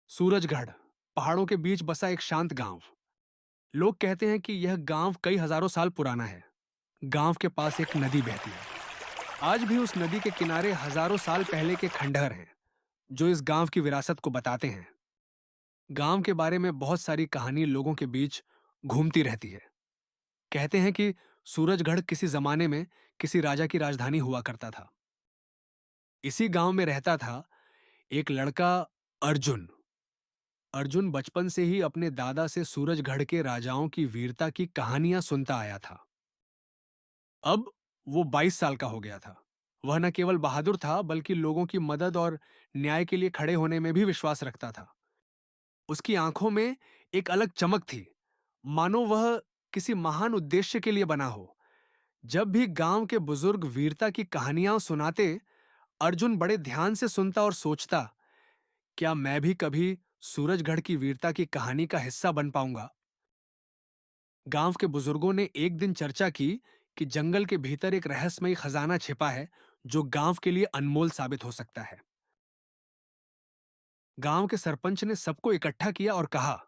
सूरजगढ़ पहाड़ों के बीच बसा एक शांत गांव। लोग कहते हैं कि यह गांव कई हजारों साल पुराना है। गांव के पास एक नदी बहती है। आज भी उस नदी के किनारे हजारों साल पहले के खंडहर हैं जो इस गांव की विरासत को बताते हैं। गांव के बारे में बहुत सारी कहानी लोगों के बीच घूमती रहती है। कहते हैं कि सूरजगढ़ किसी जमाने में किसी राजा की राजधानी हुआ करता था। इसी गांव में रहता था एक लड़का, अर्जुन। अर्जुन बचपन से ही अपने दादा से सूरजगढ़ के राजाओं की वीरता की कहानियां सुनता आया था। अब वो 22 साल का हो गया था। वह न केवल बहादुर था बल्कि लोगों की मदद और न्याय के लिए खड़े होने में भी विश्वास रखता था। उसकी आंखों में एक अलग चमक थी, मानो वह किसी महान उद्देश्य के लिए बना हो। जब भी गांव के बुजुर्ग वीरता की कहानियां सुनाते, अर्जुन बड़े ध्यान से सुनता और सोचता, क्या मैं भी कभी सूरजगढ़ की वीरता की कहानी का हिस्सा बन पाऊंगा। गांव के बुजुर्गों ने एक दिन चर्चा की कि जंगल के भीतर एक रहस्यमयी खजाना छिपा है जो गांव के लिए अनमोल साबित हो सकता है। गांव के सरपंच ने सबको इकट्ठा किया और कहा,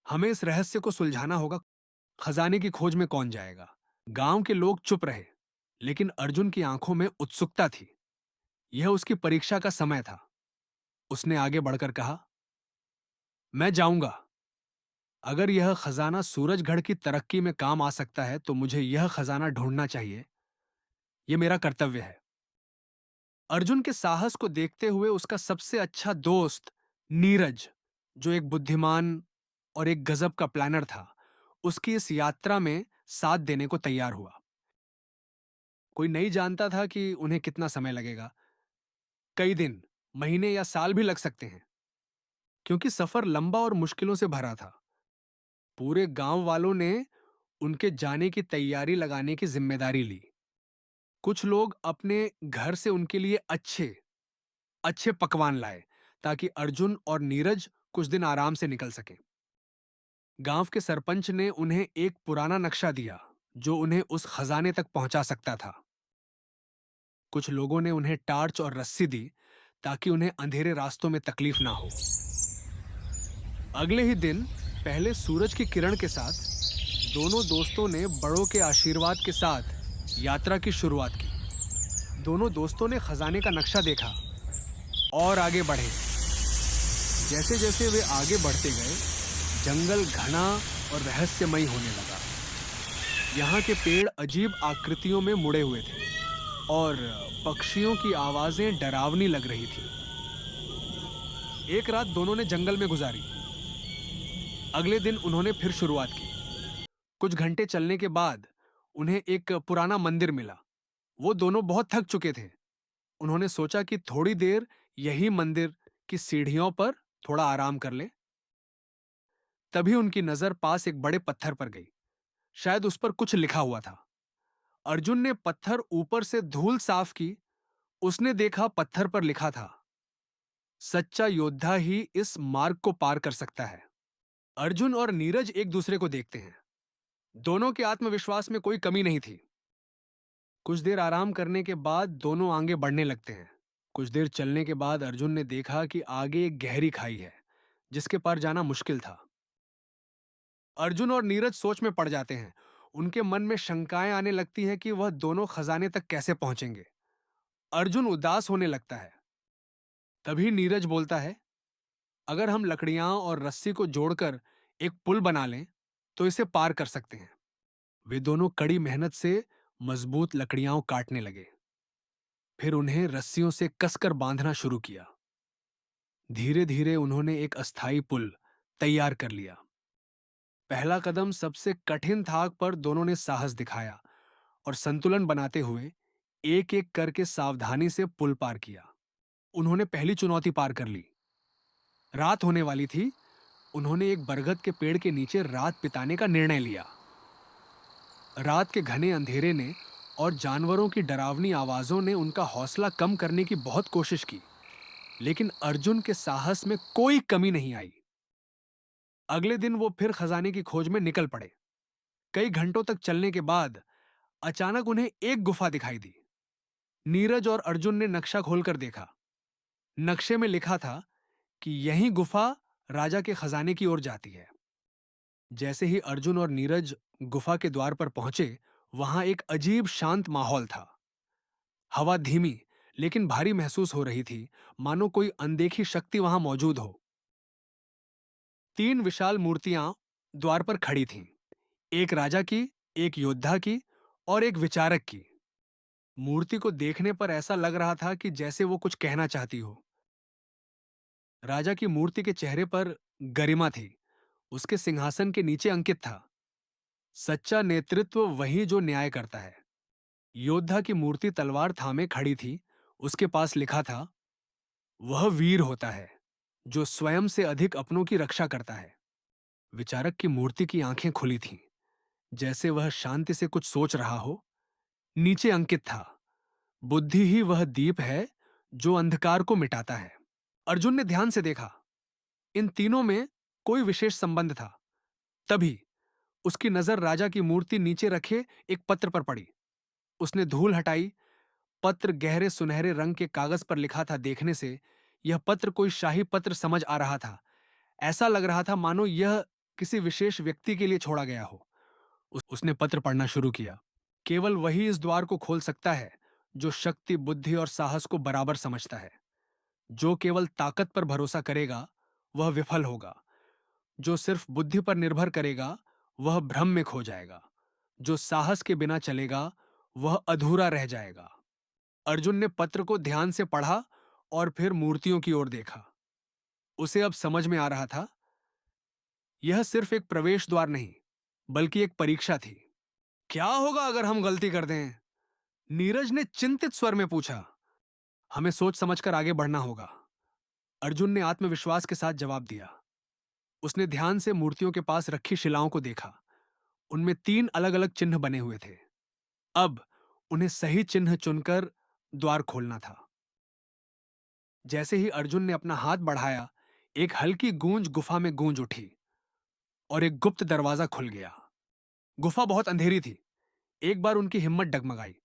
हमें इस रहस्य को सुलझाना होगा। खजाने की खोज में कौन जाएगा। गांव के लोग चुप रहे, लेकिन अर्जुन की आंखों में उत्सुकता थी। यह उसकी परीक्षा का समय था। उसने आगे बढ़कर कहा, मैं जाऊंगा। अगर यह खजाना सूरजगढ़ की तरक्की में काम आ सकता है तो मुझे यह खजाना ढूंढना चाहिए। यह मेरा कर्तव्य है। अर्जुन के साहस को देखते हुए उसका सबसे अच्छा दोस्त नीरज, जो एक बुद्धिमान और एक गजब का प्लानर था, उसकी इस यात्रा में साथ देने को तैयार हुआ। कोई नहीं जानता था कि उन्हें कितना समय लगेगा। कई दिन, महीने या साल भी लग सकते हैं, क्योंकि सफर लंबा और मुश्किलों से भरा था। पूरे गांव वालों ने उनके जाने की तैयारी लगाने की जिम्मेदारी ली। कुछ लोग अपने घर से उनके लिए अच्छे अच्छे पकवान लाए, ताकि अर्जुन और नीरज कुछ दिन आराम से निकल सकें। गांव के सरपंच ने उन्हें एक पुराना नक्शा दिया जो उन्हें उस खजाने तक पहुंचा सकता था। कुछ लोगों ने उन्हें टार्च और रस्सी दी ताकि उन्हें अंधेरे रास्तों में तकलीफ ना हो। अगले ही दिन, पहले सूरज की किरण के साथ, दोनों दोस्तों ने बड़ों के आशीर्वाद के साथ यात्रा की शुरुआत की। दोनों दोस्तों ने खजाने का नक्शा देखा और आगे बढ़े। जैसे जैसे वे आगे बढ़ते गए, जंगल घना और रहस्यमयी होने लगा। यहाँ के पेड़ अजीब आकृतियों में मुड़े हुए थे और पक्षियों की आवाजें डरावनी लग रही थी। एक रात दोनों ने जंगल में गुजारी। अगले दिन उन्होंने फिर शुरुआत की। कुछ घंटे चलने के बाद उन्हें एक पुराना मंदिर मिला। वो दोनों बहुत थक चुके थे। उन्होंने सोचा कि थोड़ी देर यही मंदिर की सीढ़ियों पर थोड़ा आराम कर ले। तभी उनकी नजर पास एक बड़े पत्थर पर गई। शायद उस पर कुछ लिखा हुआ था। अर्जुन ने पत्थर ऊपर से धूल साफ की। उसने देखा पत्थर पर लिखा था, सच्चा योद्धा ही इस मार्ग को पार कर सकता है। अर्जुन और नीरज एक दूसरे को देखते हैं। दोनों के आत्मविश्वास में कोई कमी नहीं थी। कुछ देर आराम करने के बाद दोनों आगे बढ़ने लगते हैं। कुछ देर चलने के बाद अर्जुन ने देखा कि आगे एक गहरी खाई है जिसके पार जाना मुश्किल था। अर्जुन और नीरज सोच में पड़ जाते हैं। उनके मन में शंकाएं आने लगती हैं कि वह दोनों खजाने तक कैसे पहुंचेंगे। अर्जुन उदास होने लगता है। तभी नीरज बोलता है, अगर हम लकड़ियां और रस्सी को जोड़कर एक पुल बना लें तो इसे पार कर सकते हैं। वे दोनों कड़ी मेहनत से मजबूत लकड़ियां काटने लगे। फिर उन्हें रस्सियों से कसकर बांधना शुरू किया। धीरे धीरे उन्होंने एक अस्थायी पुल तैयार कर लिया। पहला कदम सबसे कठिन था, पर दोनों ने साहस दिखाया और संतुलन बनाते हुए एक एक करके सावधानी से पुल पार किया। उन्होंने पहली चुनौती पार कर ली। रात होने वाली थी। उन्होंने एक बरगद के पेड़ के नीचे रात बिताने का निर्णय लिया। रात के घने अंधेरे ने और जानवरों की डरावनी आवाजों ने उनका हौसला कम करने की बहुत कोशिश की, लेकिन अर्जुन के साहस में कोई कमी नहीं आई। अगले दिन वो फिर खजाने की खोज में निकल पड़े। कई घंटों तक चलने के बाद अचानक उन्हें एक गुफा दिखाई दी। नीरज और अर्जुन ने नक्शा खोलकर देखा। नक्शे में लिखा था कि यही गुफा राजा के खजाने की ओर जाती है। जैसे ही अर्जुन और नीरज गुफा के द्वार पर पहुंचे, वहां एक अजीब शांत माहौल था। हवा धीमी लेकिन भारी महसूस हो रही थी, मानो कोई अनदेखी शक्ति वहां मौजूद हो। तीन विशाल मूर्तियां द्वार पर खड़ी थीं, एक राजा की, एक योद्धा की और एक विचारक की। मूर्ति को देखने पर ऐसा लग रहा था कि जैसे वो कुछ कहना चाहती हो। राजा की मूर्ति के चेहरे पर गरिमा थी, उसके सिंहासन के नीचे अंकित था, सच्चा नेतृत्व वही जो न्याय करता है। योद्धा की मूर्ति तलवार थामे खड़ी थी, उसके पास लिखा था, वह वीर होता है जो स्वयं से अधिक अपनों की रक्षा करता है। विचारक की मूर्ति की आंखें खुली थीं, जैसे वह शांति से कुछ सोच रहा हो। नीचे अंकित था, बुद्धि ही वह दीप है जो अंधकार को मिटाता है। अर्जुन ने ध्यान से देखा, इन तीनों में कोई विशेष संबंध था। तभी उसकी नजर राजा की मूर्ति नीचे रखे एक पत्र पर पड़ी। उसने धूल हटाई। पत्र गहरे सुनहरे रंग के कागज पर लिखा था। देखने से यह पत्र कोई शाही पत्र समझ आ रहा था। ऐसा लग रहा था मानो यह किसी विशेष व्यक्ति के लिए छोड़ा गया हो। उसने पत्र पढ़ना शुरू किया। केवल वही इस द्वार को खोल सकता है जो शक्ति, बुद्धि और साहस को बराबर समझता है। जो केवल ताकत पर भरोसा करेगा वह विफल होगा। जो सिर्फ बुद्धि पर निर्भर करेगा वह भ्रम में खो जाएगा। जो साहस के बिना चलेगा वह अधूरा रह जाएगा। अर्जुन ने पत्र को ध्यान से पढ़ा और फिर मूर्तियों की ओर देखा। उसे अब समझ में आ रहा था, यह सिर्फ एक प्रवेश द्वार नहीं बल्कि एक परीक्षा थी। क्या होगा अगर हम गलती कर दें? नीरज ने चिंतित स्वर में पूछा। हमें सोच समझकर आगे बढ़ना होगा, अर्जुन ने आत्मविश्वास के साथ जवाब दिया। उसने ध्यान से मूर्तियों के पास रखी शिलाओं को देखा। उनमें तीन अलग अलग चिन्ह बने हुए थे। अब उन्हें सही चिन्ह चुनकर द्वार खोलना था। जैसे ही अर्जुन ने अपना हाथ बढ़ाया, एक हल्की गूंज गुफा में गूंज उठी और एक गुप्त दरवाजा खुल गया। गुफा बहुत अंधेरी थी। एक बार उनकी हिम्मत डगमगाई,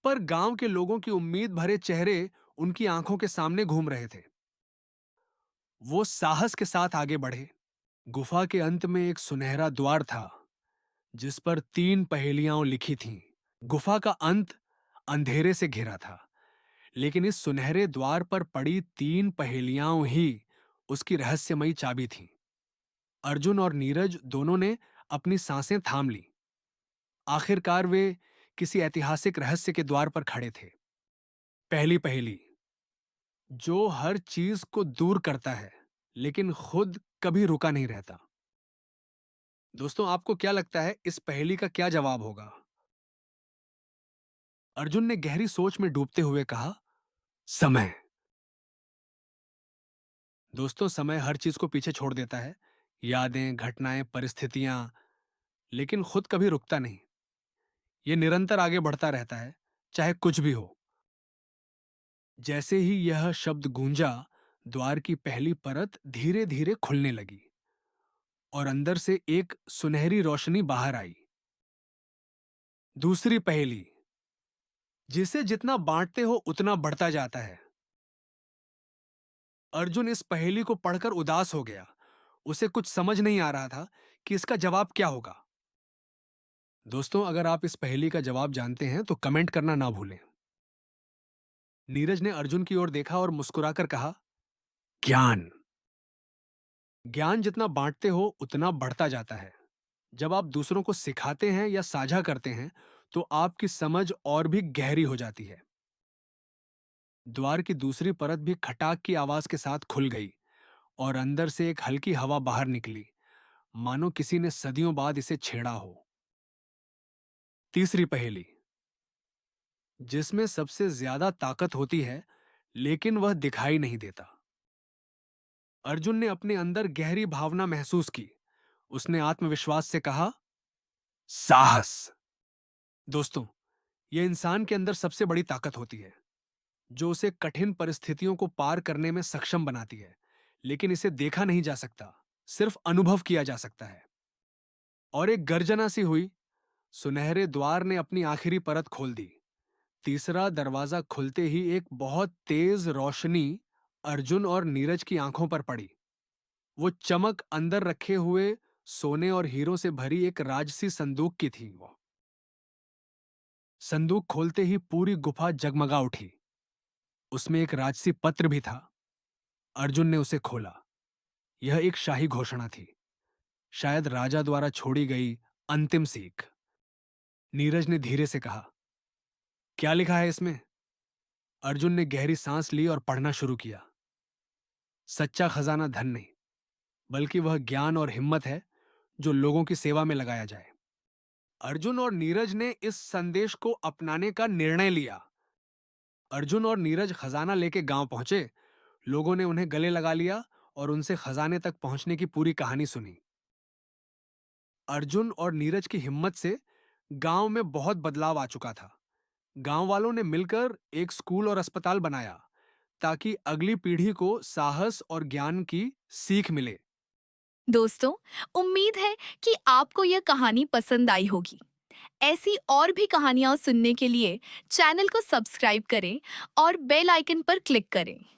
पर गांव के लोगों की उम्मीद भरे चेहरे उनकी आंखों के सामने घूम रहे थे। वो साहस के साथ आगे बढ़े। गुफा के अंत में एक सुनहरा द्वार था जिस पर तीन पहेलियां लिखी थीं। गुफा का अंत अंधेरे से घिरा था, लेकिन इस सुनहरे द्वार पर पड़ी तीन पहेलियां ही उसकी रहस्यमयी चाबी थीं। अर्जुन और नीरज दोनों ने अपनी सांसें थाम ली। आखिरकार वे किसी ऐतिहासिक रहस्य के द्वार पर खड़े थे। पहली पहेली, जो हर चीज को दूर करता है लेकिन खुद कभी रुका नहीं रहता। दोस्तों, आपको क्या लगता है इस पहेली का क्या जवाब होगा? अर्जुन ने गहरी सोच में डूबते हुए कहा, समय। दोस्तों, समय हर चीज को पीछे छोड़ देता है, यादें, घटनाएं, परिस्थितियां, लेकिन खुद कभी रुकता नहीं। ये निरंतर आगे बढ़ता रहता है, चाहे कुछ भी हो। जैसे ही यह शब्द गूंजा, द्वार की पहली परत धीरे धीरे खुलने लगी और अंदर से एक सुनहरी रोशनी बाहर आई। दूसरी पहेली, जिसे जितना बांटते हो उतना बढ़ता जाता है। अर्जुन इस पहेली को पढ़कर उदास हो गया। उसे कुछ समझ नहीं आ रहा था कि इसका जवाब क्या होगा। दोस्तों, अगर आप इस पहेली का जवाब जानते हैं तो कमेंट करना ना भूलें। नीरज ने अर्जुन की ओर देखा और मुस्कुराकर कहा, ज्ञान। ज्ञान जितना बांटते हो उतना बढ़ता जाता है। जब आप दूसरों को सिखाते हैं या साझा करते हैं तो आपकी समझ और भी गहरी हो जाती है। द्वार की दूसरी परत भी खटाक की आवाज के साथ खुल गई और अंदर से एक हल्की हवा बाहर निकली, मानो किसी ने सदियों बाद इसे छेड़ा हो। तीसरी पहेली, जिसमें सबसे ज्यादा ताकत होती है लेकिन वह दिखाई नहीं देता। अर्जुन ने अपने अंदर गहरी भावना महसूस की। उसने आत्मविश्वास से कहा, साहस। दोस्तों, यह इंसान के अंदर सबसे बड़ी ताकत होती है, जो उसे कठिन परिस्थितियों को पार करने में सक्षम बनाती है। लेकिन इसे देखा नहीं जा सकता, सिर्फ अनुभव किया जा सकता है। और एक गर्जना सी हुई। सुनहरे द्वार ने अपनी आखिरी परत खोल दी। तीसरा दरवाजा खुलते ही एक बहुत तेज रोशनी अर्जुन और नीरज की आंखों पर पड़ी। वो चमक अंदर रखे हुए सोने और हीरों से भरी एक राजसी संदूक की थी। वो संदूक खोलते ही पूरी गुफा जगमगा उठी। उसमें एक राजसी पत्र भी था। अर्जुन ने उसे खोला। यह एक शाही घोषणा थी, शायद राजा द्वारा छोड़ी गई अंतिम सीख। नीरज ने धीरे से कहा, क्या लिखा है इसमें? अर्जुन ने गहरी सांस ली और पढ़ना शुरू किया। सच्चा खजाना धन नहीं, बल्कि वह ज्ञान और हिम्मत है जो लोगों की सेवा में लगाया जाए। अर्जुन और नीरज ने इस संदेश को अपनाने का निर्णय लिया। अर्जुन और नीरज खजाना लेके गांव पहुंचे। लोगों ने उन्हें गले लगा लिया और उनसे खजाने तक पहुंचने की पूरी कहानी सुनी। अर्जुन और नीरज की हिम्मत से गांव में बहुत बदलाव आ चुका था। गांव वालों ने मिलकर एक स्कूल और अस्पताल बनाया ताकि अगली पीढ़ी को साहस और ज्ञान की सीख मिले। दोस्तों, उम्मीद है कि आपको यह कहानी पसंद आई होगी। ऐसी और भी कहानियां सुनने के लिए चैनल को सब्सक्राइब करें और बेल आइकन पर क्लिक करें।